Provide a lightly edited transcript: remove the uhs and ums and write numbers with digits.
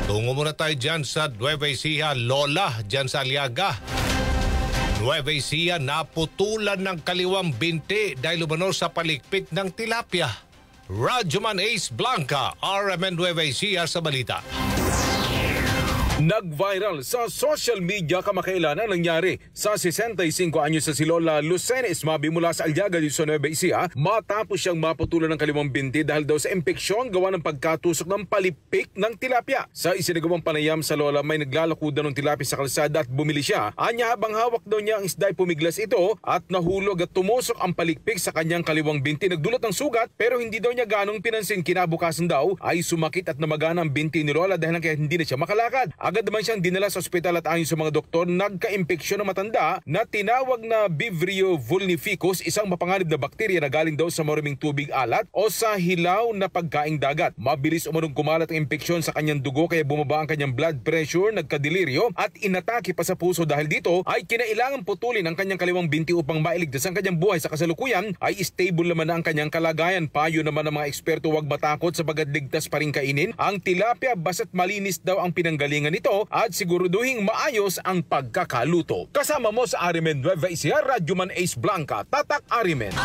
Tungo muna tayo dyan sa Nueva Ecija, Lola, dyan sa Aliaga. Nueva Ecija, naputulan ng kaliwang binti dahil umano sa palikpik ng tilapia. Radyoman Ace Blanca, RMN Nueva Ecija sa balita. Nag-viral sa social media kamakailan ang nangyari sa 65 anyos na si Lola Lucene Ismabi mula sa Aliaga dito sa Nueva Ecija matapos siyang maputulan ng kaliwang binti dahil daw sa impeksyon gawa ng pagkatusok ng palipik ng tilapia. Sa isinagawang panayam sa Lola, may naglalakudan ng tilapia sa kalsada at bumili siya. Anya habang hawak daw niya ang isda ay pumiglas ito at nahulog at tumusok ang palikpik sa kanyang kaliwang binti. Nagdulot ng sugat pero hindi daw niya ganong pinansin. Kinabukasan daw ay sumakit at namagana ang binti ni Lola dahil kaya hindi na siya makalakad. Agad naman siyang dinala sa ospital at ayon sa mga doktor, nagka-impeksyon ng matanda na tinawag na Vibrio vulnificus, isang mapanganib na bakterya na galing daw sa maruming tubig alat o sa hilaw na pagkaing dagat. Mabilis umunong kumalat ang impeksyon sa kanyang dugo kaya bumaba ang kanyang blood pressure, nagkadelirio at inatake pa sa puso. Dahil dito ay kinailangan putulin ang kanyang kaliwang binti upang mailigtas ang kanyang buhay. Sa kasalukuyan ay stable naman na ang kanyang kalagayan. Payo naman ng mga eksperto, huwag matakot sapagkat ligtas pa rin kainin ang tilapia basta't malinis daw ang pinanggalingan nito at siguraduhing maayos ang pagkakaluto. Kasama mo sa RMN Nueva Ecija, Radyoman Ace Blanca, Tatak RMN.